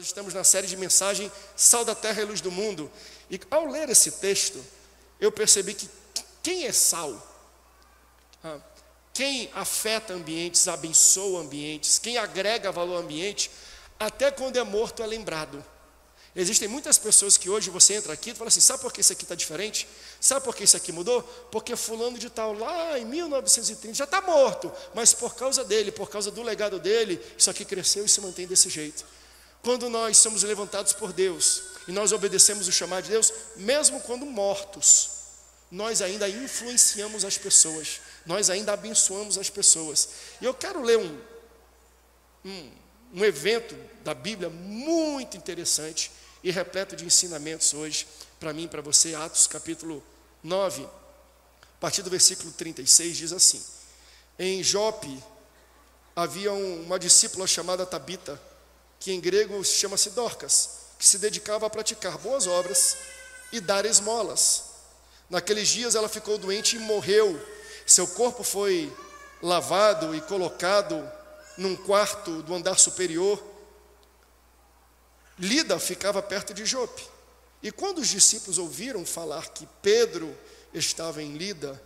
Nós estamos na série de mensagem Sal da Terra e Luz do Mundo. E ao ler esse texto, eu percebi que quem é sal? Quem afeta ambientes, abençoa ambientes, quem agrega valor ao ambiente, até quando é morto é lembrado. Existem muitas pessoas que hoje você entra aqui e fala assim, sabe por que isso aqui está diferente? Sabe por que isso aqui mudou? Porque fulano de tal, lá em 1930, já está morto, mas por causa dele, por causa do legado dele, isso aqui cresceu e se mantém desse jeito. Quando nós somos levantados por Deus, e nós obedecemos o chamado de Deus, mesmo quando mortos, nós ainda influenciamos as pessoas, nós ainda abençoamos as pessoas. E eu quero ler um evento da Bíblia muito interessante e repleto de ensinamentos hoje, para mim e para você. Atos capítulo 9, a partir do versículo 36, diz assim: em Jope havia uma discípula chamada Tabita, que em grego chama-se Dorcas, que se dedicava a praticar boas obras e dar esmolas. Naqueles dias ela ficou doente e morreu. Seu corpo foi lavado e colocado num quarto do andar superior. Lida ficava perto de Jope. E quando os discípulos ouviram falar que Pedro estava em Lida,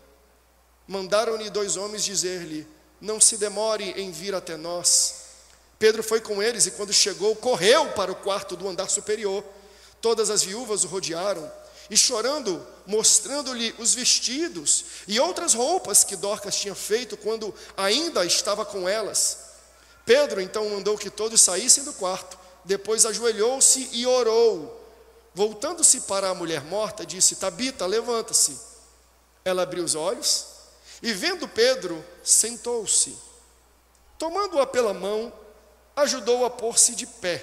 mandaram-lhe 2 homens dizer-lhe: não se demore em vir até nós. Pedro foi com eles e quando chegou, correu para o quarto do andar superior. Todas as viúvas o rodearam e chorando, mostrando-lhe os vestidos e outras roupas que Dorcas tinha feito quando ainda estava com elas. Pedro então mandou que todos saíssem do quarto, depois ajoelhou-se e orou. Voltando-se para a mulher morta, disse: Tabita, levanta-se. Ela abriu os olhos e vendo Pedro, sentou-se. Tomando-a pela mão, ajudou-a a pôr-se de pé.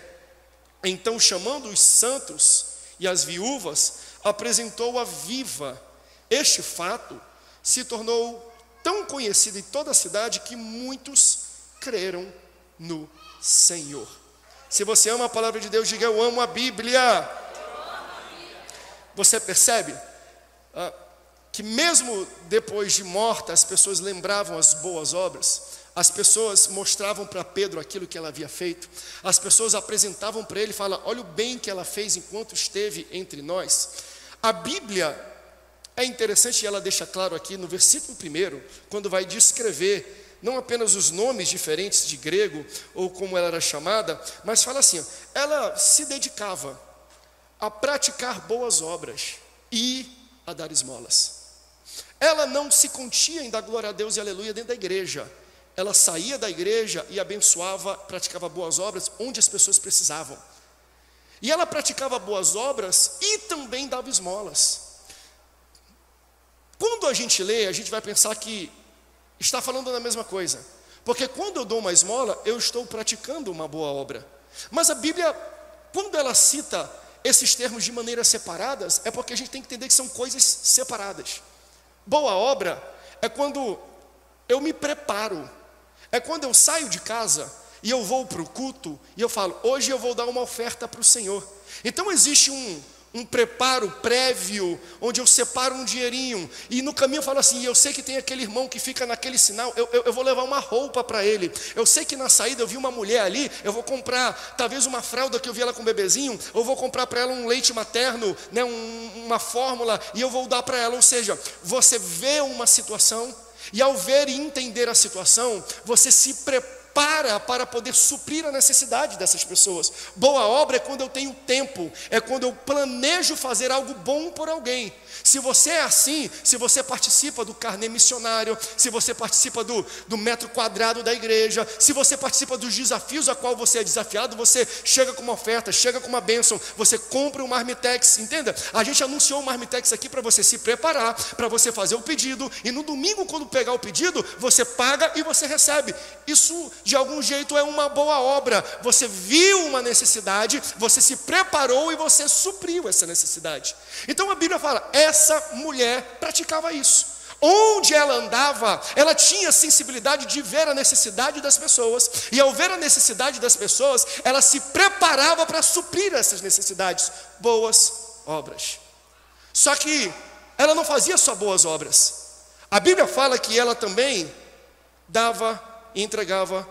Então, chamando os santos e as viúvas, apresentou-a viva. Este fato se tornou tão conhecido em toda a cidade que muitos creram no Senhor. Se você ama a palavra de Deus, diga: eu amo a Bíblia. Você percebe que mesmo depois de morta, as pessoas lembravam as boas obras, as pessoas mostravam para Pedro aquilo que ela havia feito, as pessoas apresentavam para ele e falavam: olha o bem que ela fez enquanto esteve entre nós. A Bíblia é interessante, e ela deixa claro aqui no versículo 1, quando vai descrever não apenas os nomes diferentes de grego, ou como ela era chamada, mas fala assim: ela se dedicava a praticar boas obras e a dar esmolas. Ela não se continha em dar glória a Deus e aleluia dentro da igreja. Ela saía da igreja e abençoava, praticava boas obras onde as pessoas precisavam. E ela praticava boas obras e também dava esmolas. Quando a gente lê, a gente vai pensar que está falando da mesma coisa, porque quando eu dou uma esmola, eu estou praticando uma boa obra. Mas a Bíblia, quando ela cita esses termos de maneiras separadas, é porque a gente tem que entender que são coisas separadas. Boa obra é quando eu me preparo, é quando eu saio de casa e eu vou para o culto e eu falo: hoje eu vou dar uma oferta para o Senhor. Então existe um preparo prévio, onde eu separo um dinheirinho, e no caminho eu falo assim: eu sei que tem aquele irmão que fica naquele sinal, eu vou levar uma roupa para ele. Eu sei que na saída eu vi uma mulher ali, eu vou comprar talvez uma fralda que eu vi ela com um bebezinho, ou vou comprar para ela um leite materno, né, uma fórmula, e eu vou dar para ela. Ou seja, você vê uma situação, e ao ver e entender a situação, você se prepara para poder suprir a necessidade dessas pessoas. Boa obra é quando eu tenho tempo, é quando eu planejo fazer algo bom por alguém. Se você é assim, se você participa do carnê missionário, se você participa do metro quadrado da igreja, se você participa dos desafios a qual você é desafiado, você chega com uma oferta, chega com uma bênção, você compra um Marmitex, entenda? A gente anunciou o Marmitex aqui para você se preparar, para você fazer o pedido, e no domingo, quando pegar o pedido, você paga e você recebe. Isso de algum jeito é uma boa obra. Você viu uma necessidade, você se preparou e você supriu essa necessidade. Então a Bíblia fala: essa mulher praticava isso. Onde ela andava, ela tinha sensibilidade de ver a necessidade das pessoas, e ao ver a necessidade das pessoas, ela se preparava para suprir essas necessidades. Boas obras. Só que ela não fazia só boas obras. A Bíblia fala que ela também dava e entregava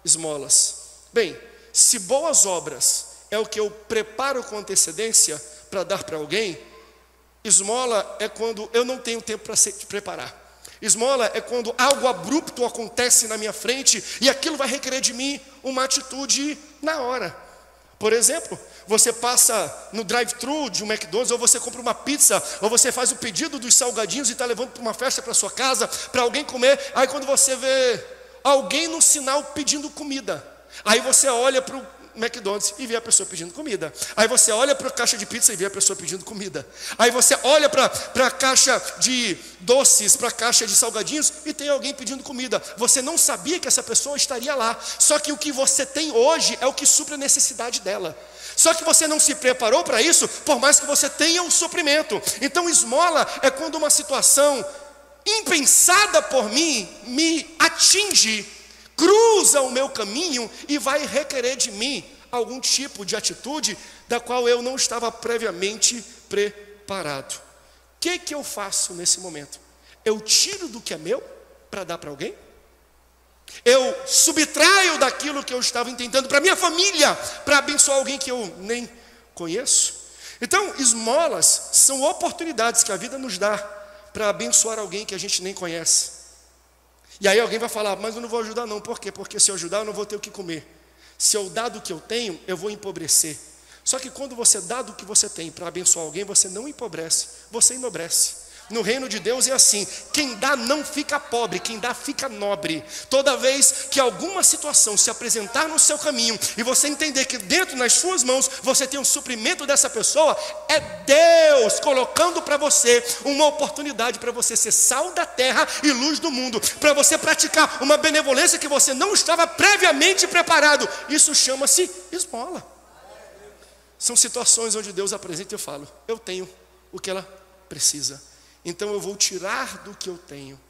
esmolas. Bem, se boas obras é o que eu preparo com antecedência para dar para alguém. Esmola é quando eu não tenho tempo para se preparar. Esmola é quando algo abrupto acontece na minha frente e aquilo vai requerer de mim uma atitude na hora. Por exemplo, você passa no drive-thru de um McDonald's, ou você compra uma pizza, ou você faz o pedido dos salgadinhos e está levando para uma festa para sua casa, para alguém comer. Aí quando você vê alguém no sinal pedindo comida, aí você olha para o McDonald's e vê a pessoa pedindo comida. Aí você olha para a caixa de pizza e vê a pessoa pedindo comida. Aí você olha para a caixa de doces, para a caixa de salgadinhos e tem alguém pedindo comida. Você não sabia que essa pessoa estaria lá. Só que o que você tem hoje é o que supre a necessidade dela. Só que você não se preparou para isso, por mais que você tenha um suprimento. Então esmola é quando uma situação impensada por mim me atinge, cruza o meu caminho e vai requerer de mim algum tipo de atitude da qual eu não estava previamente preparado. O que eu faço nesse momento? Eu tiro do que é meu para dar para alguém? Eu subtraio daquilo que eu estava intentando para minha família, para abençoar alguém que eu nem conheço? Então, esmolas são oportunidades que a vida nos dá para abençoar alguém que a gente nem conhece. E aí alguém vai falar, mas eu não vou ajudar não. Por quê? Porque se eu ajudar eu não vou ter o que comer. Se eu dar do que eu tenho, eu vou empobrecer. Só que quando você dá do que você tem para abençoar alguém, você não empobrece, você enobrece. No reino de Deus é assim, quem dá não fica pobre, quem dá fica nobre. Toda vez que alguma situação se apresentar no seu caminho e você entender que dentro nas suas mãos você tem um suprimento dessa pessoa, é Deus colocando para você uma oportunidade para você ser sal da terra e luz do mundo, para você praticar uma benevolência que você não estava previamente preparado. Isso chama-se esmola. São situações onde Deus apresenta e eu falo, eu tenho o que ela precisa. Então eu vou tirar do que eu tenho.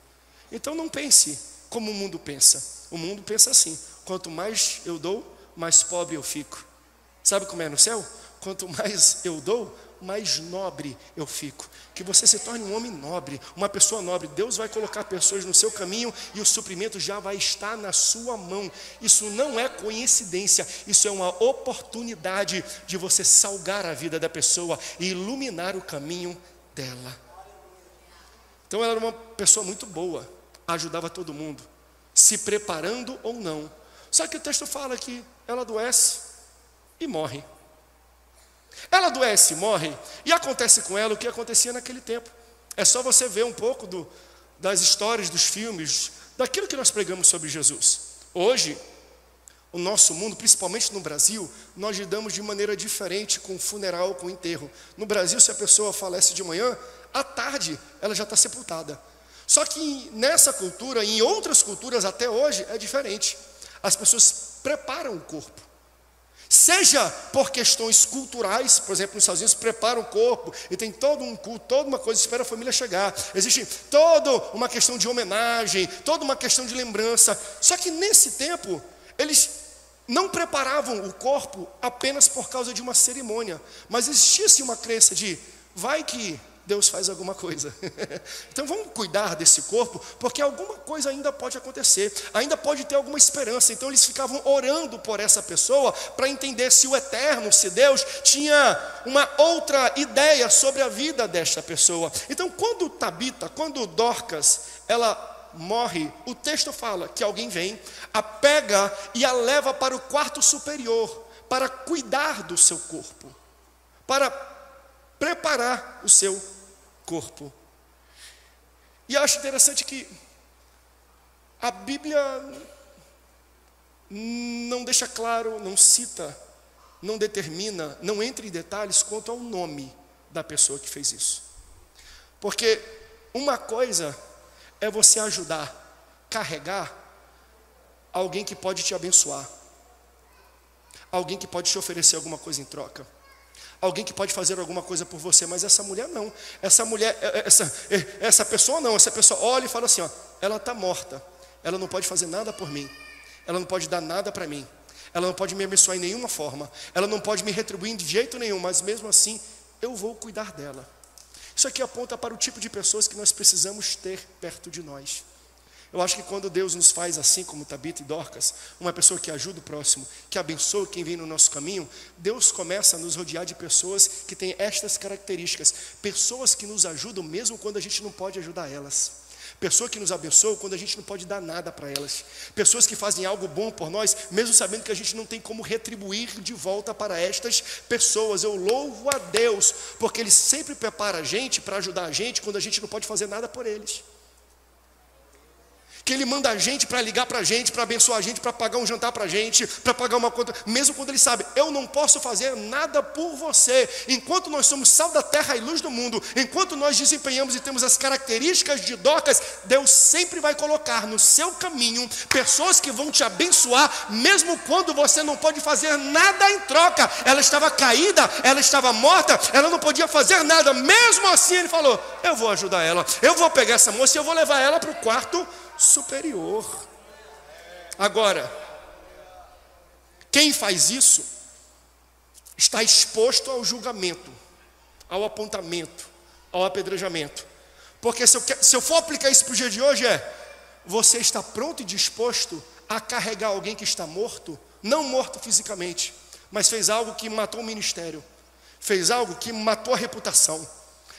Então não pense como o mundo pensa. O mundo pensa assim, quanto mais eu dou, mais pobre eu fico. Sabe como é no céu? Quanto mais eu dou, mais nobre eu fico. Que você se torne um homem nobre, uma pessoa nobre. Deus vai colocar pessoas no seu caminho e o suprimento já vai estar na sua mão. Isso não é coincidência, isso é uma oportunidade de você salgar a vida da pessoa e iluminar o caminho dela. Então ela era uma pessoa muito boa, ajudava todo mundo, se preparando ou não. Só que o texto fala que ela adoece e morre. Ela adoece e morre, e acontece com ela o que acontecia naquele tempo. É só você ver um pouco das histórias, dos filmes, daquilo que nós pregamos sobre Jesus. Hoje, o nosso mundo, principalmente no Brasil, nós lidamos de maneira diferente com o funeral, com o enterro. No Brasil, se a pessoa falece de manhã, à tarde ela já está sepultada. Só que nessa cultura, em outras culturas até hoje, é diferente. As pessoas preparam o corpo. Seja por questões culturais, por exemplo, nos Estados Unidos preparam o corpo e tem todo um culto, toda uma coisa, espera a família chegar. Existe toda uma questão de homenagem, toda uma questão de lembrança. Só que nesse tempo, eles não preparavam o corpo apenas por causa de uma cerimônia, mas existia-se uma crença de, vai que Deus faz alguma coisa. Então vamos cuidar desse corpo, porque alguma coisa ainda pode acontecer, ainda pode ter alguma esperança. Então eles ficavam orando por essa pessoa, para entender se o Eterno, se Deus, tinha uma outra ideia sobre a vida desta pessoa. Então quando Dorcas, ela morre, o texto fala que alguém vem, a pega e a leva para o quarto superior, para cuidar do seu corpo, para preparar o seu corpo. E acho interessante que a Bíblia não deixa claro, não cita, não determina, não entra em detalhes quanto ao nome da pessoa que fez isso. Porque uma coisa é você ajudar, carregar alguém que pode te abençoar, alguém que pode te oferecer alguma coisa em troca, alguém que pode fazer alguma coisa por você, mas essa mulher não. Essa pessoa não. Essa pessoa olha e fala assim, ó, ela está morta, ela não pode fazer nada por mim, ela não pode dar nada para mim, ela não pode me abençoar em nenhuma forma, ela não pode me retribuir de jeito nenhum, mas mesmo assim eu vou cuidar dela. Isso aqui aponta para o tipo de pessoas que nós precisamos ter perto de nós. Eu acho que quando Deus nos faz assim como Tabita e Dorcas, uma pessoa que ajuda o próximo, que abençoa quem vem no nosso caminho, Deus começa a nos rodear de pessoas que têm estas características, pessoas que nos ajudam mesmo quando a gente não pode ajudar elas, pessoas que nos abençoam quando a gente não pode dar nada para elas, pessoas que fazem algo bom por nós, mesmo sabendo que a gente não tem como retribuir de volta para estas pessoas. Eu louvo a Deus, porque Ele sempre prepara a gente para ajudar a gente quando a gente não pode fazer nada por eles. Que Ele manda a gente para ligar para a gente, para abençoar a gente, para pagar um jantar para a gente, para pagar uma conta, mesmo quando Ele sabe, eu não posso fazer nada por você. Enquanto nós somos sal da terra e luz do mundo, enquanto nós desempenhamos e temos as características de Dorcas, Deus sempre vai colocar no seu caminho pessoas que vão te abençoar, mesmo quando você não pode fazer nada em troca. Ela estava caída, ela estava morta, ela não podia fazer nada, mesmo assim Ele falou, eu vou ajudar ela, eu vou pegar essa moça e eu vou levar ela para o quarto superior. Agora, quem faz isso está exposto ao julgamento, ao apontamento, ao apedrejamento. Porque se eu for aplicar isso para o dia de hoje, você está pronto e disposto a carregar alguém que está morto, não morto fisicamente, mas fez algo que matou o ministério, fez algo que matou a reputação,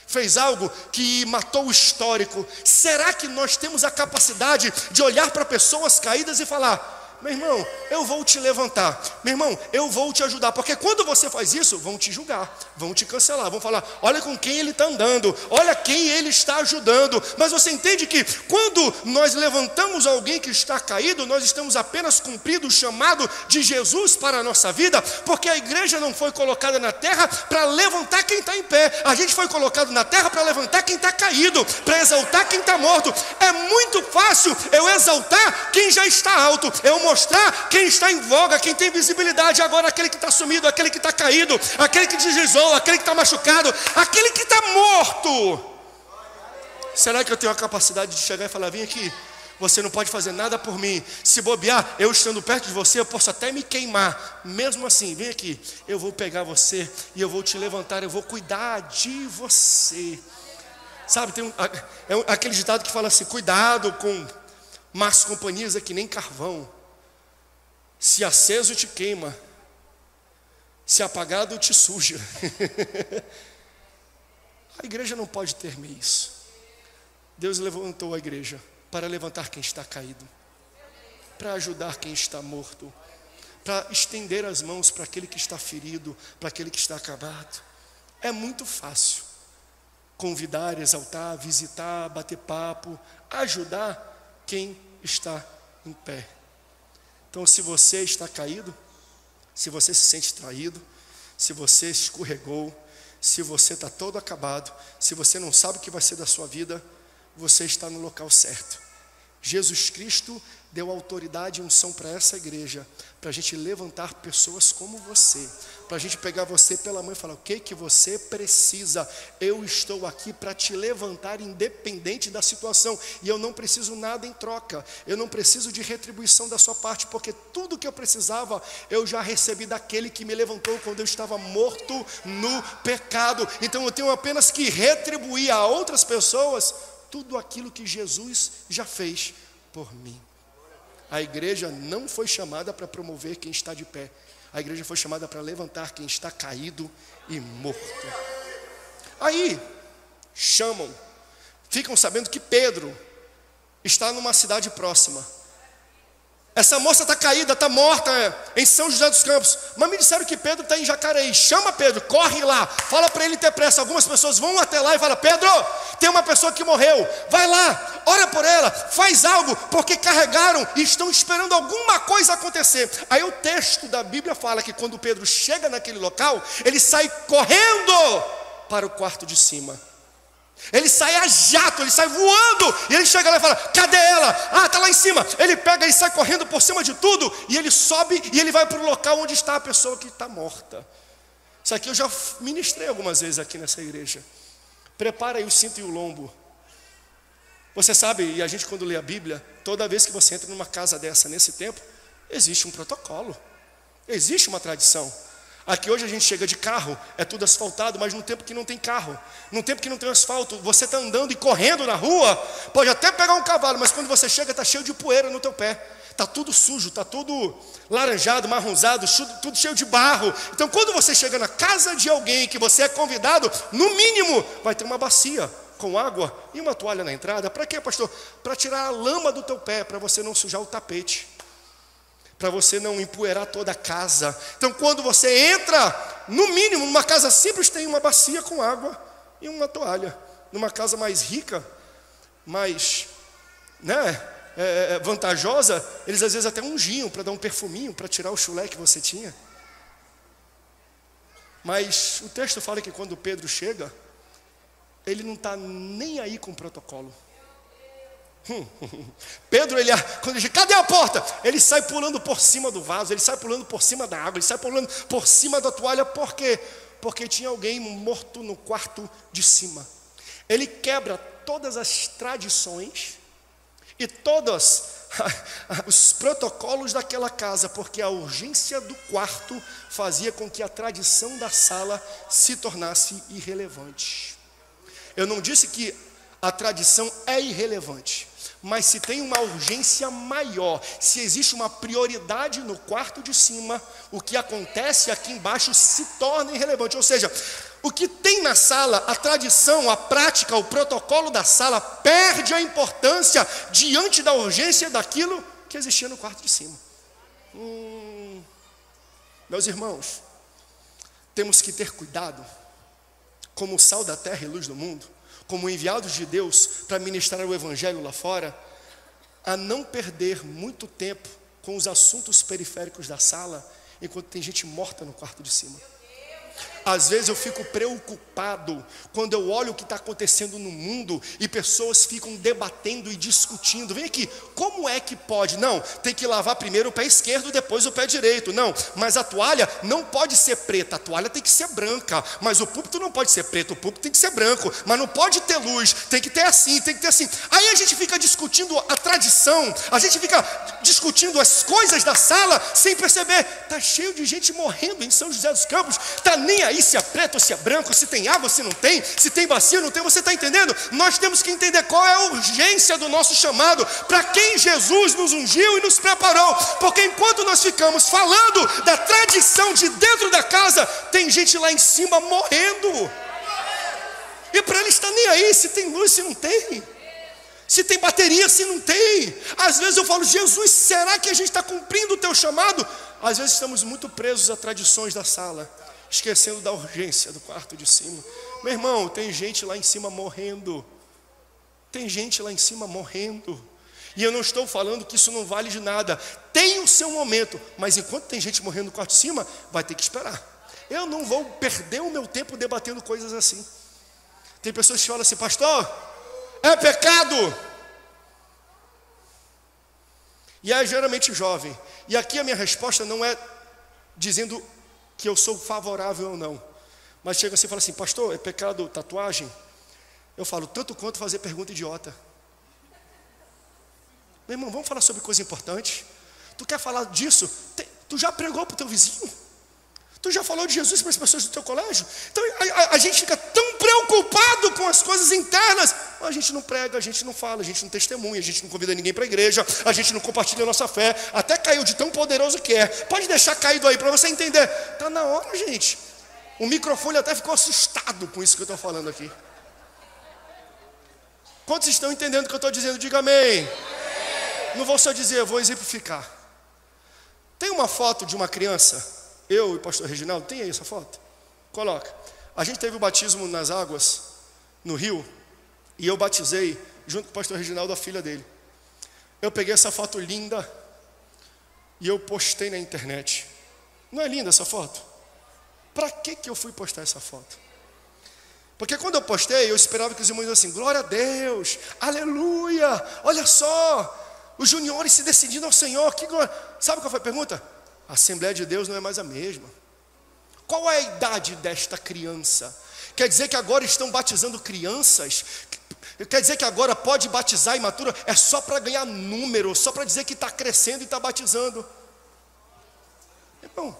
fez algo que matou o histórico. Será que nós temos a capacidade de olhar para pessoas caídas e falar, meu irmão, eu vou te levantar, meu irmão, eu vou te ajudar? Porque quando você faz isso, vão te julgar, vão te cancelar, vão falar, olha com quem ele está andando, olha quem ele está ajudando. Mas você entende que quando nós levantamos alguém que está caído, nós estamos apenas cumprindo o chamado de Jesus para a nossa vida, porque a igreja não foi colocada na terra para levantar quem está em pé, a gente foi colocado na terra para levantar quem está caído, para exaltar quem está morto. É muito fácil eu exaltar quem já está alto, eu mostrar quem está em voga, quem tem visibilidade. Agora aquele que está sumido, aquele que está caído, aquele que deslizou, aquele que está machucado, aquele que está morto. Será que eu tenho a capacidade de chegar e falar, vem aqui, você não pode fazer nada por mim, se bobear, eu estando perto de você, eu posso até me queimar, mesmo assim, vem aqui, eu vou pegar você e eu vou te levantar, eu vou cuidar de você. Sabe, tem aquele ditado que fala assim, cuidado com más companhias, é que nem carvão, se aceso te queima, se apagado te suja. A igreja não pode ter isso. Deus levantou a igreja para levantar quem está caído, para ajudar quem está morto, para estender as mãos para aquele que está ferido, para aquele que está acabado. É muito fácil convidar, exaltar, visitar, bater papo, ajudar quem está em pé. Então, se você está caído, se você se sente traído, se você escorregou, se você está todo acabado, se você não sabe o que vai ser da sua vida, você está no local certo. Jesus Cristo deu autoridade e unção para essa igreja, para a gente levantar pessoas como você, para a gente pegar você pela mão e falar, o que você precisa? Eu estou aqui para te levantar independente da situação, e eu não preciso nada em troca, eu não preciso de retribuição da sua parte, porque tudo que eu precisava, eu já recebi daquele que me levantou quando eu estava morto no pecado. Então eu tenho apenas que retribuir a outras pessoas tudo aquilo que Jesus já fez por mim. A igreja não foi chamada para promover quem está de pé. A igreja foi chamada para levantar quem está caído e morto. Aí, ficam sabendo que Pedro está numa cidade próxima. Essa moça está caída, está morta em São José dos Campos. Mas me disseram que Pedro está em Jacareí. Chama Pedro, corre lá, fala para ele ter pressa. Algumas pessoas vão até lá e falam, Pedro, tem uma pessoa que morreu, vai lá, ora por ela, faz algo, porque carregaram e estão esperando alguma coisa acontecer. Aí o texto da Bíblia fala que quando Pedro chega naquele local, ele sai correndo para o quarto de cima. Ele sai a jato, ele sai voando, e ele chega lá e fala, cadê ela? Ah, está lá em cima. Ele pega e sai correndo por cima de tudo, e ele sobe e ele vai para o local onde está a pessoa que está morta. Isso aqui eu já ministrei algumas vezes aqui nessa igreja. Prepara aí o cinto e o lombo. Você sabe, e a gente quando lê a Bíblia, toda vez que você entra numa casa dessa nesse tempo, existe um protocolo, existe uma tradição. Aqui hoje a gente chega de carro, é tudo asfaltado, mas no tempo que não tem carro, no tempo que não tem asfalto, você está andando e correndo na rua, pode até pegar um cavalo, mas quando você chega está cheio de poeira no teu pé, está tudo sujo, está tudo laranjado, marronzado, tudo cheio de barro. Então quando você chega na casa de alguém que você é convidado, no mínimo vai ter uma bacia com água e uma toalha na entrada. Para quê, pastor? Para tirar a lama do teu pé, para você não sujar o tapete, para você não empoeirar toda a casa. Então quando você entra, no mínimo, numa casa simples tem uma bacia com água e uma toalha. Numa casa mais rica, mais vantajosa, eles às vezes até ungiam para dar um perfuminho, para tirar o chulé que você tinha. Mas o texto fala que quando Pedro chega, ele não está nem aí com o protocolo. Pedro, quando ele chega, cadê a porta? Ele sai pulando por cima do vaso, ele sai pulando por cima da água, ele sai pulando por cima da toalha. Por quê? Porque tinha alguém morto no quarto de cima. Ele quebra todas as tradições e todos os protocolos daquela casa, porque a urgência do quarto fazia com que a tradição da sala se tornasse irrelevante. Eu não disse que a tradição é irrelevante, mas se tem uma urgência maior, se existe uma prioridade no quarto de cima, o que acontece aqui embaixo se torna irrelevante. Ou seja, o que tem na sala, a tradição, a prática, o protocolo da sala perde a importância diante da urgência daquilo que existia no quarto de cima. Meus irmãos, temos que ter cuidado, como sal da terra e luz do mundo, como enviados de Deus para ministrar o evangelho lá fora, a não perder muito tempo com os assuntos periféricos da sala, enquanto tem gente morta no quarto de cima. Às vezes eu fico preocupado quando eu olho o que está acontecendo no mundo e pessoas ficam debatendo e discutindo. Vem aqui, como é que pode? Não, tem que lavar primeiro o pé esquerdo, depois o pé direito. Não, mas a toalha não pode ser preta, a toalha tem que ser branca. Mas o púlpito não pode ser preto, o púlpito tem que ser branco. Mas não pode ter luz, tem que ter assim, tem que ter assim. Aí a gente fica discutindo a tradição, a gente fica discutindo as coisas da sala sem perceber. Está cheio de gente morrendo em São José dos Campos, está nem aí se é preto ou se é branco, se tem água, se não tem, se tem bacia ou não tem. Você está entendendo? Nós temos que entender qual é a urgência do nosso chamado, para quem Jesus nos ungiu e nos preparou. Porque enquanto nós ficamos falando da tradição de dentro da casa, tem gente lá em cima morrendo. E para ele está nem aí se tem luz, se não tem, se tem bateria, se não tem. Às vezes eu falo, Jesus, será que a gente está cumprindo o teu chamado? Às vezes estamos muito presos a tradições da sala, esquecendo da urgência do quarto de cima. Meu irmão, tem gente lá em cima morrendo. Tem gente lá em cima morrendo. E eu não estou falando que isso não vale de nada. Tem o seu momento, mas enquanto tem gente morrendo no quarto de cima, vai ter que esperar. Eu não vou perder o meu tempo debatendo coisas assim. Tem pessoas que falam assim, pastor, é pecado. E é geralmente jovem. E aqui a minha resposta não é dizendo que eu sou favorável ou não, mas chega assim e fala assim, pastor, é pecado tatuagem? Eu falo, tanto quanto fazer pergunta idiota. Meu irmão, vamos falar sobre coisa importante. Tu quer falar disso? Tu já pregou para o teu vizinho? Tu já falou de Jesus para as pessoas do teu colégio? Então a gente fica tão preocupado com as coisas internas, a gente não prega, a gente não fala, a gente não testemunha, a gente não convida ninguém para a igreja, a gente não compartilha a nossa fé. Até caiu de tão poderoso que é. Pode deixar caído aí para você entender. Está na hora, gente. O microfone até ficou assustado com isso que eu estou falando aqui. Quantos estão entendendo o que eu estou dizendo? Diga amém. Não vou só dizer, eu vou exemplificar. Tem uma foto de uma criança, eu e o pastor Reginaldo, tem aí essa foto? Coloca. A gente teve o batismo nas águas, no rio, e eu batizei, junto com o pastor Reginaldo, a filha dele. Eu peguei essa foto linda e eu postei na internet. Não é linda essa foto? Para que eu fui postar essa foto? Porque quando eu postei, eu esperava que os irmãos dissessem assim, glória a Deus, aleluia, olha só, os juniores se decidindo ao Senhor, que glória. Sabe qual foi a pergunta? A Assembleia de Deus não é mais a mesma. Qual é a idade desta criança? Quer dizer que agora estão batizando crianças? Quer dizer que agora pode batizar imatura? É só para ganhar número, só para dizer que está crescendo e está batizando. Irmão,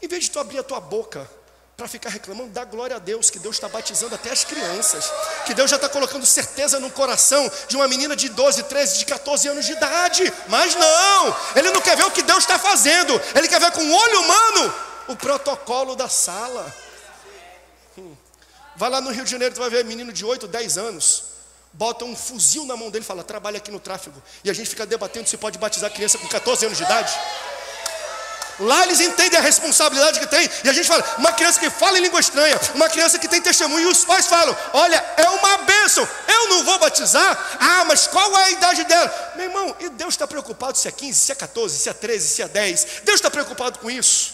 Em vez de tu abrir a tua boca para ficar reclamando, dá glória a Deus, que Deus está batizando até as crianças, que Deus já está colocando certeza no coração de uma menina de 12, 13, de 14 anos de idade. Mas não, Ele não quer ver o que Deus está fazendo, Ele quer ver com o olho humano o protocolo da sala. Vai lá no Rio de Janeiro, tu vai ver menino de 8, 10 anos, bota um fuzil na mão dele e fala, trabalha aqui no tráfego, e a gente fica debatendo se pode batizar criança com 14 anos de idade. Lá eles entendem a responsabilidade que tem. E a gente fala, uma criança que fala em língua estranha, uma criança que tem testemunho, e os pais falam, olha, é uma bênção, eu não vou batizar. Ah, mas qual é a idade dela? Meu irmão, e Deus está preocupado se é 15, se é 14, se é 13, se é 10. Deus está preocupado com isso.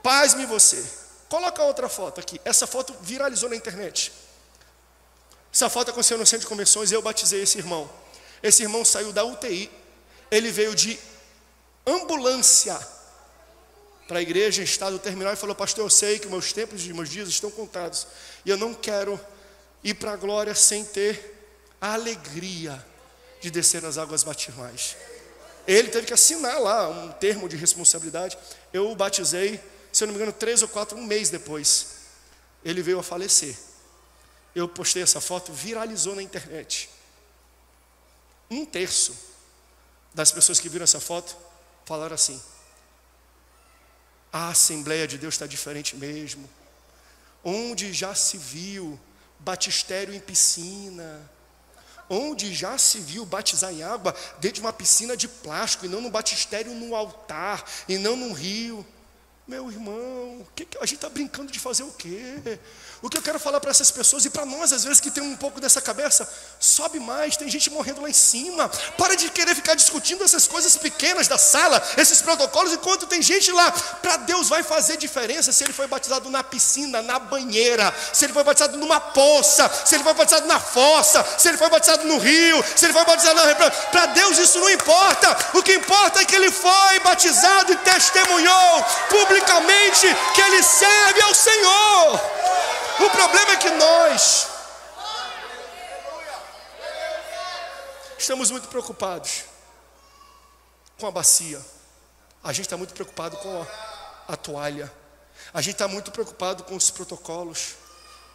Pasme você. Coloca outra foto aqui. Essa foto viralizou na internet. Essa foto aconteceu no centro de convenções e eu batizei esse irmão. Esse irmão saiu da UTI. Ele veio de ambulância para a igreja em estado terminal e falou, pastor, eu sei que meus tempos e meus dias estão contados, e eu não quero ir para a glória sem ter a alegria de descer nas águas batismais. Ele teve que assinar lá um termo de responsabilidade. Eu o batizei, se eu não me engano, 3 ou 4, um mês depois ele veio a falecer. Eu postei essa foto, viralizou na internet. 1/3 das pessoas que viram essa foto falaram assim, a Assembleia de Deus está diferente mesmo. Onde já se viu batistério em piscina, onde já se viu batizar em água dentro de uma piscina de plástico, e não num batistério no altar, e não num rio. Meu irmão, a gente está brincando de fazer o quê? O que eu quero falar para essas pessoas, e para nós às vezes que tem um pouco dessa cabeça, sobe mais, tem gente morrendo lá em cima. Para de querer ficar discutindo essas coisas pequenas da sala, esses protocolos, enquanto tem gente lá. Para Deus vai fazer diferença se ele foi batizado na piscina, na banheira, se ele foi batizado numa poça, se ele foi batizado na fossa, se ele foi batizado no rio, se ele foi batizado na... Para Deus isso não importa. O que importa é que ele foi batizado e testemunhou publicamente que ele serve ao Senhor. O problema é que nós estamos muito preocupados com a bacia. A gente está muito preocupado com a toalha. A gente está muito preocupado com os protocolos.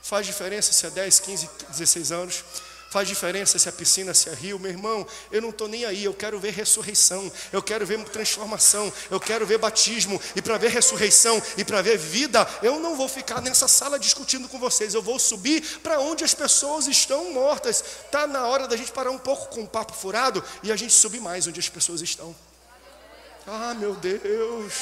Faz diferença se é 10, 15, 16 anos. Faz diferença se é piscina, se é rio. Meu irmão, eu não estou nem aí. Eu quero ver ressurreição, eu quero ver transformação, eu quero ver batismo. E para ver ressurreição e para ver vida, eu não vou ficar nessa sala discutindo com vocês. Eu vou subir para onde as pessoas estão mortas. Está na hora da gente parar um pouco com o papo furado e a gente subir mais onde as pessoas estão. Ah, meu Deus,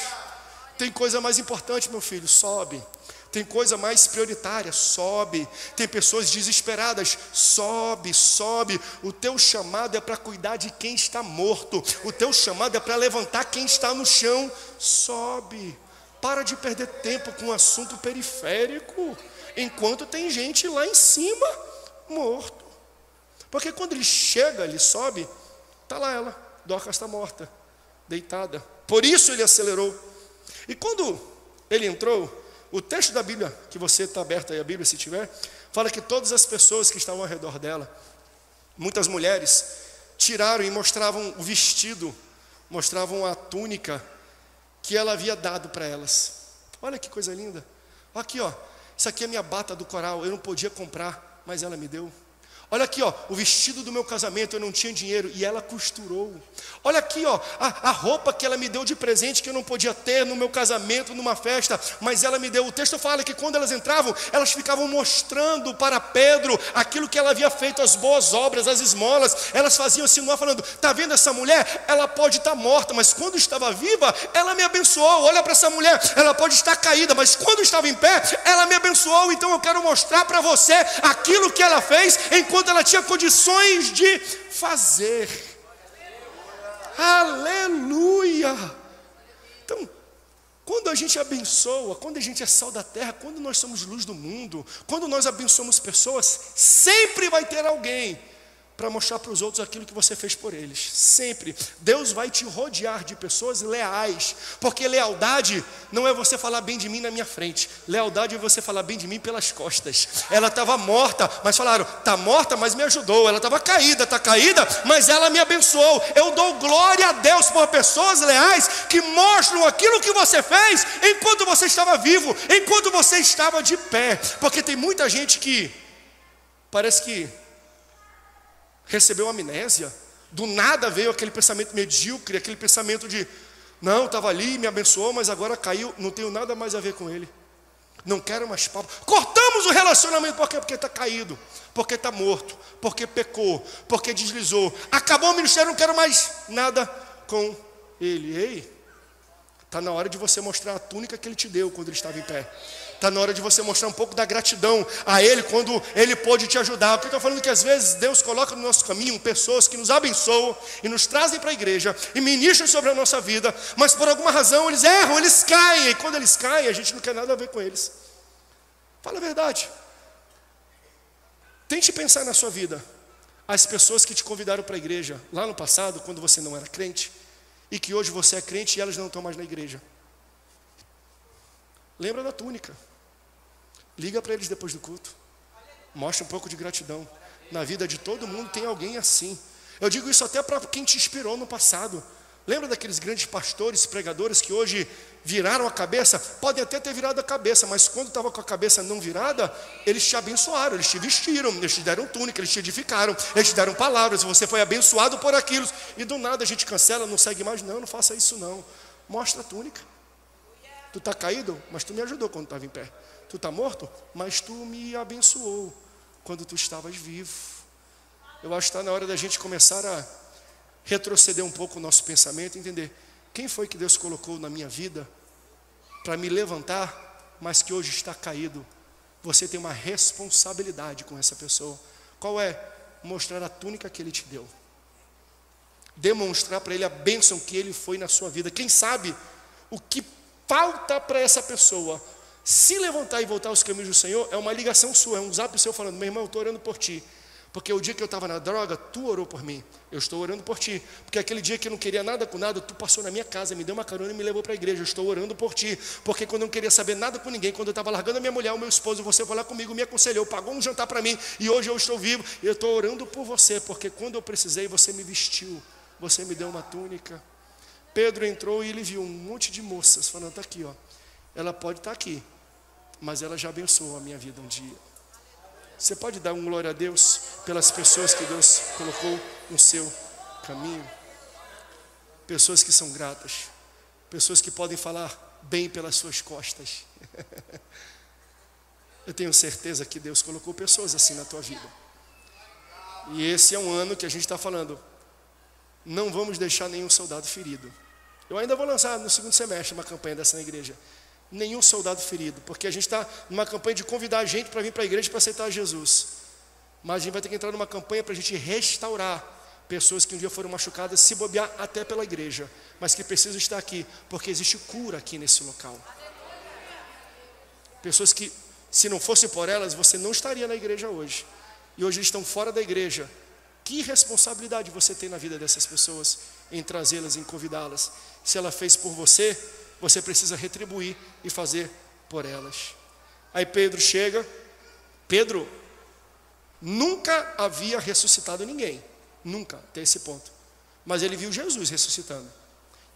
tem coisa mais importante, meu filho, sobe. Tem coisa mais prioritária, sobe. Tem pessoas desesperadas, sobe, sobe. O teu chamado é para cuidar de quem está morto. O teu chamado é para levantar quem está no chão, sobe. Para de perder tempo com um assunto periférico, enquanto tem gente lá em cima, morto. Porque quando ele chega, ele sobe, está lá ela, Dorcas está morta, deitada. Por isso ele acelerou. E quando ele entrou, o texto da Bíblia, que você está aberto aí a Bíblia se tiver, fala que todas as pessoas que estavam ao redor dela, muitas mulheres, tiraram e mostravam o vestido, mostravam a túnica que ela havia dado para elas. Olha que coisa linda. Aqui, ó, isso aqui é minha bata do coral, eu não podia comprar, mas ela me deu. Olha aqui, ó, o vestido do meu casamento, eu não tinha dinheiro e ela costurou. Olha aqui, ó, a roupa que ela me deu de presente que eu não podia ter no meu casamento, numa festa, mas ela me deu. O texto fala que quando elas entravam, elas ficavam mostrando para Pedro aquilo que ela havia feito, as boas obras, as esmolas. Elas faziam sinal falando, tá vendo essa mulher? Ela pode estar morta, mas quando estava viva, ela me abençoou. Olha para essa mulher, ela pode estar caída, mas quando estava em pé, ela me abençoou. Então eu quero mostrar para você aquilo que ela fez enquanto ela tinha condições de fazer. Aleluia! Então, quando a gente abençoa, quando a gente é sal da terra, quando nós somos luz do mundo, quando nós abençoamos pessoas, sempre vai ter alguém para mostrar para os outros aquilo que você fez por eles. Sempre. Deus vai te rodear de pessoas leais, porque lealdade não é você falar bem de mim na minha frente. Lealdade é você falar bem de mim pelas costas. Ela estava morta, mas falaram, está morta, mas me ajudou. Ela estava caída, está caída, mas ela me abençoou. Eu dou glória a Deus por pessoas leais que mostram aquilo que você fez enquanto você estava vivo, enquanto você estava de pé. Porque tem muita gente que parece que recebeu amnésia, do nada veio aquele pensamento medíocre, aquele pensamento de, não, estava ali, me abençoou, mas agora caiu, não tenho nada mais a ver com ele, não quero mais papo. Cortamos o relacionamento, por quê? Porque está caído, porque está morto, porque pecou, porque deslizou, acabou o ministério, não quero mais nada com ele. Ei, está na hora de você mostrar a túnica que ele te deu quando ele estava em pé. Está na hora de você mostrar um pouco da gratidão a Ele quando Ele pôde te ajudar. Porque eu estou falando que às vezes Deus coloca no nosso caminho pessoas que nos abençoam e nos trazem para a igreja e ministram sobre a nossa vida, mas por alguma razão eles erram, eles caem, e quando eles caem a gente não quer nada a ver com eles. Fala a verdade. Tente pensar na sua vida as pessoas que te convidaram para a igreja lá no passado, quando você não era crente, e que hoje você é crente e elas não estão mais na igreja. Lembra da túnica. Liga para eles depois do culto. Mostra um pouco de gratidão. Na vida de todo mundo tem alguém assim. Eu digo isso até para quem te inspirou no passado. Lembra daqueles grandes pastores, pregadores que hoje viraram a cabeça? Podem até ter virado a cabeça, mas quando estava com a cabeça não virada, eles te abençoaram, eles te vestiram, eles te deram túnica, eles te edificaram, eles te deram palavras, você foi abençoado por aquilo. E do nada a gente cancela, não segue mais. Não faça isso não. Mostra a túnica. Tu está caído, mas tu me ajudou quando estava em pé. Tu está morto, mas tu me abençoou quando tu estavas vivo. Eu acho que está na hora da gente começar a retroceder um pouco o nosso pensamento e entender quem foi que Deus colocou na minha vida para me levantar, mas que hoje está caído. Você tem uma responsabilidade com essa pessoa. Qual é? Mostrar a túnica que Ele te deu. Demonstrar para Ele a bênção que Ele foi na sua vida. Quem sabe o que falta para essa pessoa se levantar e voltar aos caminhos do Senhor é uma ligação sua, é um zap seu falando, meu irmão, eu estou orando por ti, porque o dia que eu estava na droga, tu orou por mim, eu estou orando por ti, porque aquele dia que eu não queria nada com nada, tu passou na minha casa, me deu uma carona e me levou para a igreja, eu estou orando por ti, porque quando eu não queria saber nada com ninguém, quando eu estava largando a minha mulher, o meu esposo, você foi lá comigo, me aconselhou, pagou um jantar para mim, e hoje eu estou vivo, e eu estou orando por você, porque quando eu precisei, você me vestiu, você me deu uma túnica. Pedro entrou e ele viu um monte de moças falando, está aqui, ó. Ela pode estar aqui, mas ela já abençoou a minha vida um dia. Você pode dar um glória a Deus pelas pessoas que Deus colocou no seu caminho? Pessoas que são gratas, pessoas que podem falar bem pelas suas costas. Eu tenho certeza que Deus colocou pessoas assim na tua vida. E esse é um ano que a gente está falando, não vamos deixar nenhum soldado ferido. Eu ainda vou lançar no segundo semestre uma campanha dessa na igreja. Nenhum soldado ferido, porque a gente está numa campanha de convidar a gente para vir para a igreja para aceitar Jesus. Mas a gente vai ter que entrar numa campanha para a gente restaurar pessoas que um dia foram machucadas, se bobear até pela igreja, mas que precisam estar aqui, porque existe cura aqui nesse local. Pessoas que, se não fosse por elas, você não estaria na igreja hoje. E hoje eles estão fora da igreja. Que responsabilidade você tem na vida dessas pessoas em trazê-las, em convidá-las? Se ela fez por você, você precisa retribuir e fazer por elas. Aí Pedro chega. Pedro nunca havia ressuscitado ninguém, nunca, até esse ponto. Mas ele viu Jesus ressuscitando.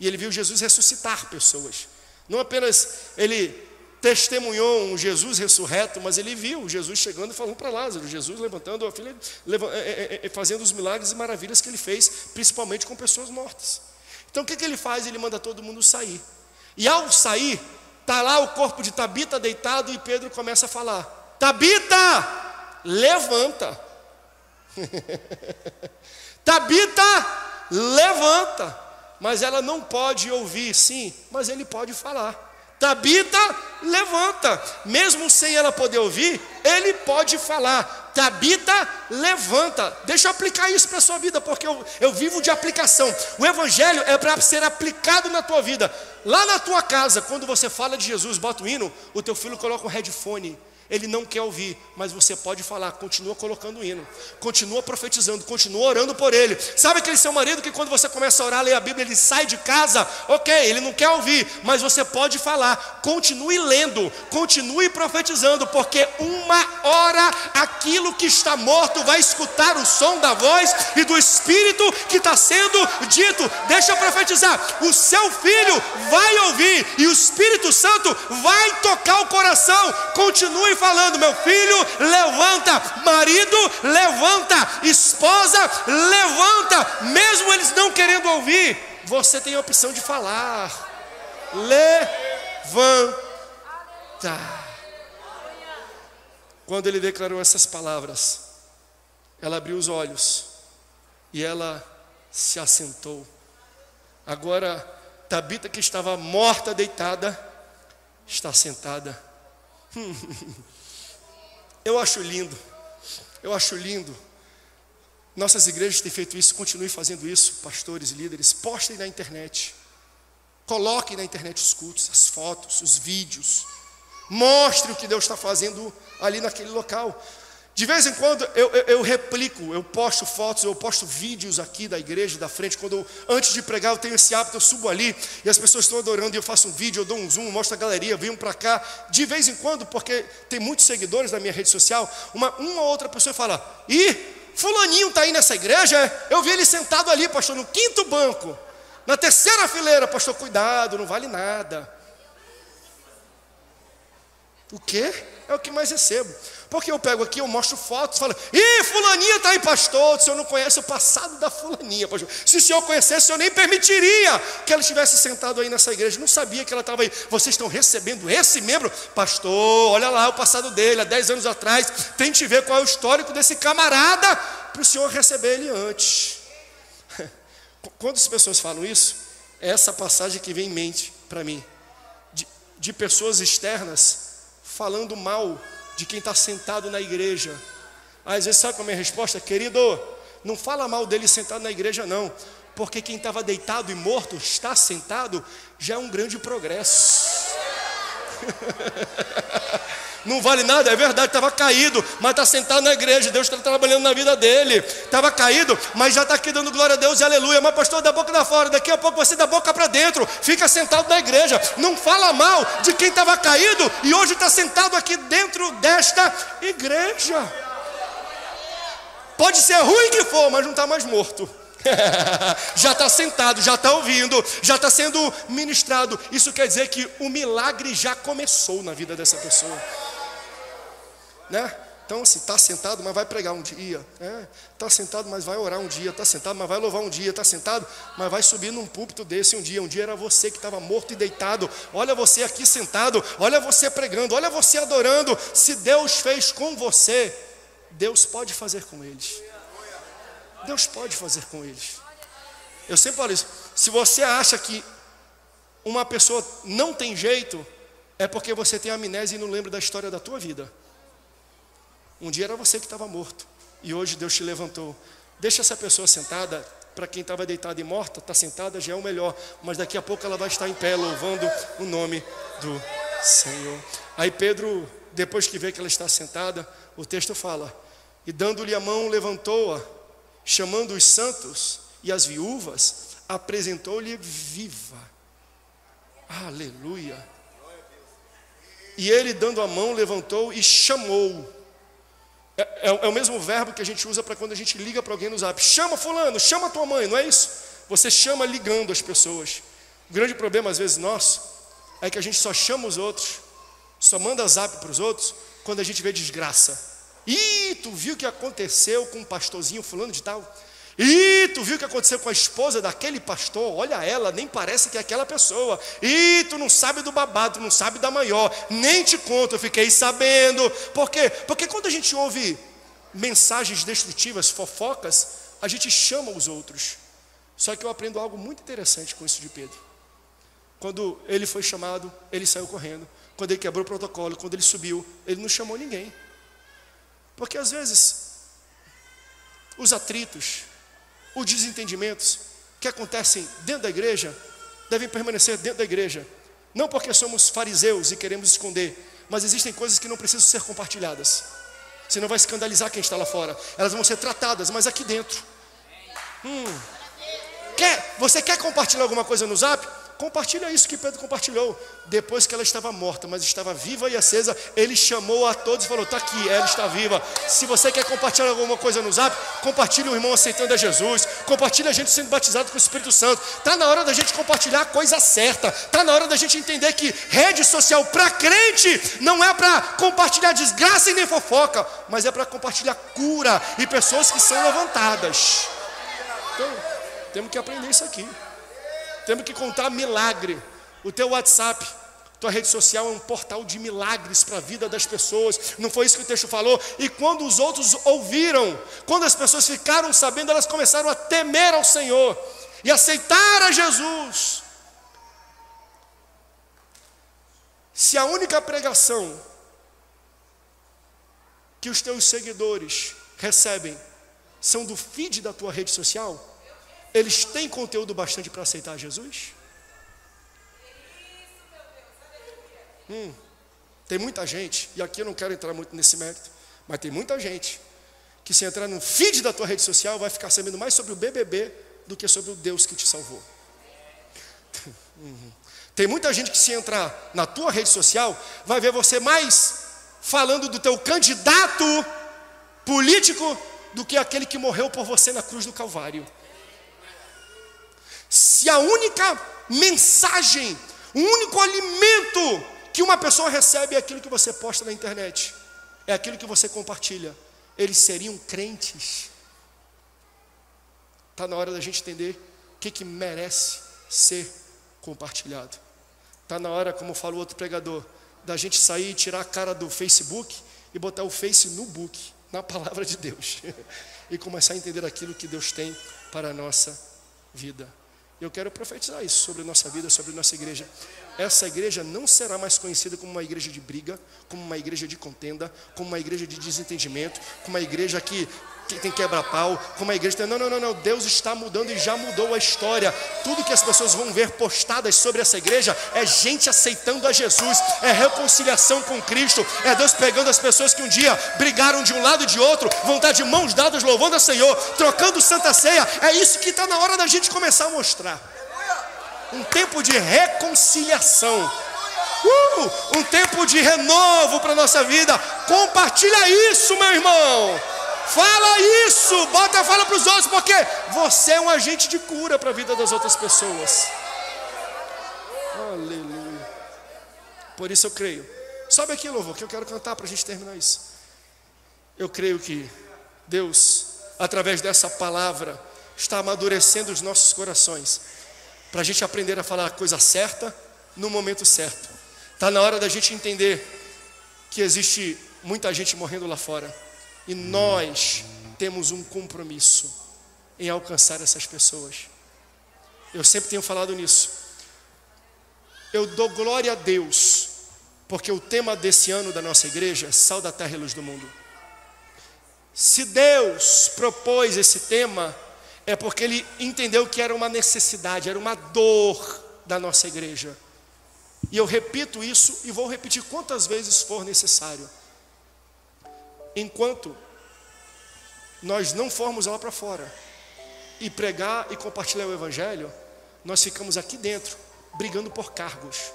E ele viu Jesus ressuscitar pessoas. Não apenas ele testemunhou um Jesus ressurreto, mas ele viu Jesus chegando e falando para Lázaro, Jesus levantando a filha, fazendo os milagres e maravilhas que ele fez, principalmente com pessoas mortas. Então o que ele faz? Ele manda todo mundo sair. E ao sair, está lá o corpo de Tabita deitado e Pedro começa a falar, Tabita, levanta. Tabita, levanta. Mas ela não pode ouvir, sim, mas ele pode falar. Tabita, levanta. Mesmo sem ela poder ouvir, ele pode falar. Tabita, levanta. Deixa eu aplicar isso para a sua vida, porque eu vivo de aplicação. O evangelho é para ser aplicado na tua vida. Lá na tua casa, quando você fala de Jesus, bota o hino, o teu filho coloca um headphone ele não quer ouvir, mas você pode falar, continua colocando o hino, continua profetizando, continua orando por ele. Sabe aquele seu marido que quando você começa a orar, ler a Bíblia, ele sai de casa, ok, ele não quer ouvir, mas você pode falar, continue lendo, continue profetizando, porque uma hora aquilo que está morto vai escutar o som da voz e do Espírito que está sendo dito. Deixa eu profetizar, o seu filho vai ouvir e o Espírito Santo vai tocar o coração. Continue falando, meu filho, levanta, marido, levanta, esposa, levanta, mesmo eles não querendo ouvir, você tem a opção de falar. Levanta. Quando ele declarou essas palavras, ela abriu os olhos e ela se assentou. Agora Tabita, que estava morta, deitada, está sentada. Eu acho lindo. Nossas igrejas têm feito isso, continuem fazendo isso, pastores e líderes. Postem na internet, coloquem na internet os cultos, as fotos, os vídeos. Mostre o que Deus está fazendo ali naquele local. De vez em quando eu replico, eu posto fotos, eu posto vídeos aqui da igreja, da frente. Antes de pregar eu tenho esse hábito, eu subo ali e as pessoas estão adorando e eu faço um vídeo, eu dou um zoom, mostro a galeria, venham para cá. De vez em quando, porque tem muitos seguidores na minha rede social, uma ou outra pessoa fala, fulaninho está aí nessa igreja? Eu vi ele sentado ali, pastor, no 5º banco, na 3ª fileira. Pastor, cuidado, não vale nada. O quê? É o que mais recebo. Porque eu pego aqui, eu mostro fotos, falo, fulaninha está aí, pastor. O senhor não conhece o passado da fulaninha, pastor. Se o senhor conhecesse, o senhor nem permitiria que ela estivesse sentada aí nessa igreja. Não sabia que ela estava aí. Vocês estão recebendo esse membro? Pastor, olha lá o passado dele, há 10 anos atrás. Tente ver qual é o histórico desse camarada, para o senhor receber ele antes. Quando as pessoas falam isso, é essa passagem que vem em mente para mim. De pessoas externas falando mal de quem está sentado na igreja. Às vezes sabe qual é a minha resposta? Querido, não fala mal dele sentado na igreja não, porque quem estava deitado e morto está sentado, já é um grande progresso. Não vale nada, é verdade, estava caído, mas está sentado na igreja, Deus está trabalhando na vida dele. Estava caído, mas já está aqui dando glória a Deus e aleluia. Mas pastor, da boca para fora, daqui a pouco você da boca para dentro, fica sentado na igreja. Não fala mal de quem estava caído e hoje está sentado aqui dentro desta igreja. Pode ser ruim que for, mas não está mais morto. Já está sentado, já está ouvindo, já está sendo ministrado. Isso quer dizer que o milagre já começou na vida dessa pessoa, né? Então assim, está sentado, mas vai pregar um dia, está sentado, mas vai orar um dia, está sentado, mas vai louvar um dia, está sentado, mas vai subir num púlpito desse um dia era você que estava morto e deitado. Olha você aqui sentado, olha você pregando, olha você adorando. Se Deus fez com você, Deus pode fazer com eles. Deus pode fazer com eles. Eu sempre falo isso. Se você acha que uma pessoa não tem jeito, é porque você tem amnésia e não lembra da história da tua vida. Um dia era você que estava morto e hoje Deus te levantou. Deixa essa pessoa sentada. Para quem estava deitada e morta, está sentada, já é o melhor. Mas daqui a pouco ela vai estar em pé, louvando o nome do Senhor. Aí Pedro, depois que vê que ela está sentada, o texto fala, e dando-lhe a mão, levantou-a, chamando os santos e as viúvas, apresentou-lhe viva. Aleluia. E ele, dando a mão, levantou e chamou. É o mesmo verbo que a gente usa para quando a gente liga para alguém no zap. Chama fulano, chama tua mãe, não é isso? Você chama ligando as pessoas. O grande problema às vezes nosso é que a gente só chama os outros, só manda zap para os outros quando a gente vê desgraça. Tu viu o que aconteceu com o pastorzinho fulano de tal? Tu viu o que aconteceu com a esposa daquele pastor? Olha ela, nem parece que é aquela pessoa. Tu não sabe do babado, tu não sabe da maior. Nem te conto, eu fiquei sabendo. Por quê? Porque quando a gente ouve mensagens destrutivas, fofocas, a gente chama os outros. Só que eu aprendo algo muito interessante com isso de Pedro. Quando ele foi chamado, ele saiu correndo. Quando ele quebrou o protocolo, quando ele subiu, ele não chamou ninguém. Porque às vezes os atritos, os desentendimentos que acontecem dentro da igreja devem permanecer dentro da igreja. Não porque somos fariseus e queremos esconder, Mas existem coisas que não precisam ser compartilhadas. Senão vai escandalizar quem está lá fora. Elas vão ser tratadas, mas aqui dentro. Você quer compartilhar alguma coisa no Zap? Compartilha isso que Pedro compartilhou. Depois que ela estava morta, mas estava viva e acesa, ele chamou a todos e falou: está aqui, ela está viva. Se você quer compartilhar alguma coisa no Zap, compartilhe o irmão aceitando a Jesus, compartilhe a gente sendo batizado com o Espírito Santo. Está na hora da gente compartilhar a coisa certa. Está na hora da gente entender que rede social para crente não é para compartilhar desgraça e nem fofoca, mas é para compartilhar cura e pessoas que são levantadas. Então, temos que aprender isso aqui. Temos que contar milagre. O teu WhatsApp, tua rede social é um portal de milagres para a vida das pessoas. Não foi isso que o texto falou? E quando os outros ouviram, quando as pessoas ficaram sabendo, elas começaram a temer ao Senhor e aceitar a Jesus. Se a única pregação que os teus seguidores recebem são do feed da tua rede social, eles têm conteúdo bastante para aceitar Jesus? Tem muita gente, e aqui eu não quero entrar muito nesse mérito, mas tem muita gente que, se entrar no feed da tua rede social, vai ficar sabendo mais sobre o BBB do que sobre o Deus que te salvou. Tem muita gente que, se entrar na tua rede social, vai ver você mais falando do teu candidato político do que aquele que morreu por você na cruz do Calvário. Se a única mensagem, o único alimento que uma pessoa recebe é aquilo que você posta na internet, é aquilo que você compartilha, eles seriam crentes. Está na hora da gente entender o que merece ser compartilhado. Está na hora, como falou outro pregador, da gente sair e tirar a cara do Facebook e botar o Face no book, na palavra de Deus, e começar a entender aquilo que Deus tem para a nossa vida. Eu quero profetizar isso sobre a nossa vida, sobre a nossa igreja. Essa igreja não será mais conhecida como uma igreja de briga, como uma igreja de contenda, como uma igreja de desentendimento, como uma igreja que tem quebra-pau, como uma igreja... Não. Deus está mudando e já mudou a história. Tudo que as pessoas vão ver postadas sobre essa igreja é gente aceitando a Jesus, é reconciliação com Cristo, é Deus pegando as pessoas que um dia brigaram de um lado e de outro, vão estar de mãos dadas louvando a Senhor, trocando Santa Ceia. É isso que está na hora da gente começar a mostrar. Um tempo de reconciliação, um tempo de renovo para a nossa vida. Compartilha isso, meu irmão. Fala isso, fala para os outros, porque você é um agente de cura para a vida das outras pessoas. Aleluia. Por isso eu creio. Sobe aqui, louvor, que eu quero cantar para a gente terminar isso. Eu creio que Deus, através dessa palavra, está amadurecendo os nossos corações, para a gente aprender a falar a coisa certa no momento certo. Está na hora da gente entender que existe muita gente morrendo lá fora, e nós temos um compromisso em alcançar essas pessoas. Eu sempre tenho falado nisso. Eu dou glória a Deus, porque o tema desse ano da nossa igreja é Sal da Terra e Luz do Mundo. Se Deus propôs esse tema, é porque Ele entendeu que era uma necessidade, era uma dor da nossa igreja. E eu repito isso e vou repetir quantas vezes for necessário. Enquanto nós não formos lá para fora e pregar e compartilhar o Evangelho, nós ficamos aqui dentro brigando por cargos.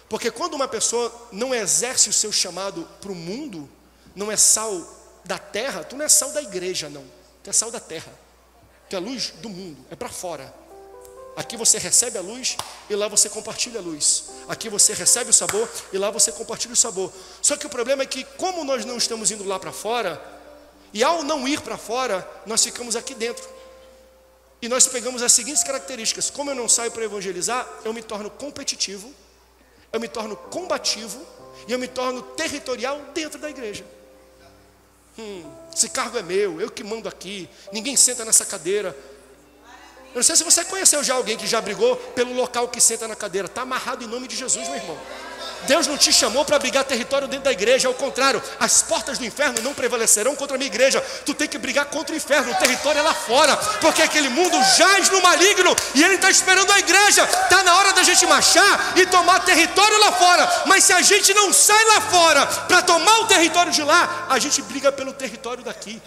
Porque quando uma pessoa não exerce o seu chamado para o mundo, não é sal da terra, tu não é sal da igreja, não. Tu é sal da terra. Tu é luz do mundo, é para fora. Aqui você recebe a luz e lá você compartilha a luz. Aqui você recebe o sabor e lá você compartilha o sabor. Só que o problema é que, como nós não estamos indo lá para fora, e ao não ir para fora, nós ficamos aqui dentro. E nós pegamos as seguintes características: como eu não saio para evangelizar, eu me torno competitivo, eu me torno combativo e eu me torno territorial dentro da igreja. Esse cargo é meu, eu que mando aqui, ninguém senta nessa cadeira. Eu não sei se você conheceu já alguém que já brigou pelo local que senta na cadeira. Está amarrado em nome de Jesus, meu irmão. Deus não te chamou para brigar território dentro da igreja. Ao contrário, as portas do inferno não prevalecerão contra a minha igreja. Tu tem que brigar contra o inferno, o território é lá fora. Porque aquele mundo jaz no maligno e ele está esperando a igreja. Está na hora da gente marchar e tomar território lá fora. Mas se a gente não sai lá fora para tomar o território de lá, a gente briga pelo território daqui.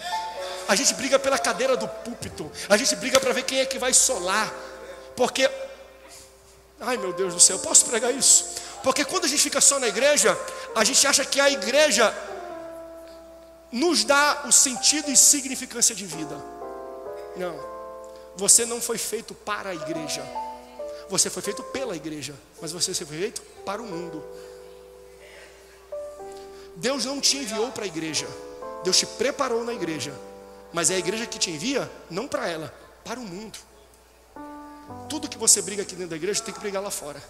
A gente briga pela cadeira do púlpito. A gente briga para ver quem é que vai solar. Porque, ai meu Deus do céu, posso pregar isso? Porque quando a gente fica só na igreja, a gente acha que a igreja nos dá o sentido e significância de vida. Não, você não foi feito para a igreja. Você foi feito pela igreja, mas você foi feito para o mundo. Deus não te enviou para a igreja. Deus te preparou na igreja. Mas é a igreja que te envia, não para ela, para o mundo. Tudo que você briga aqui dentro da igreja, tem que brigar lá fora.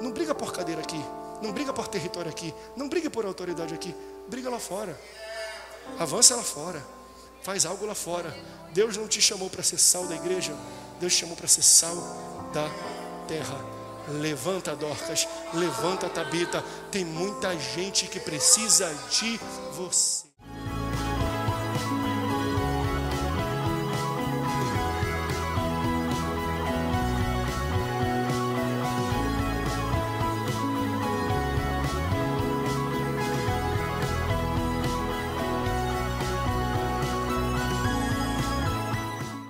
Não briga por cadeira aqui, não briga por território aqui, não briga por autoridade aqui, briga lá fora. Avança lá fora, faz algo lá fora. Deus não te chamou para ser sal da igreja, Deus te chamou para ser sal da terra. Levanta, Dorcas, levanta, Tabita. Tem muita gente que precisa de você.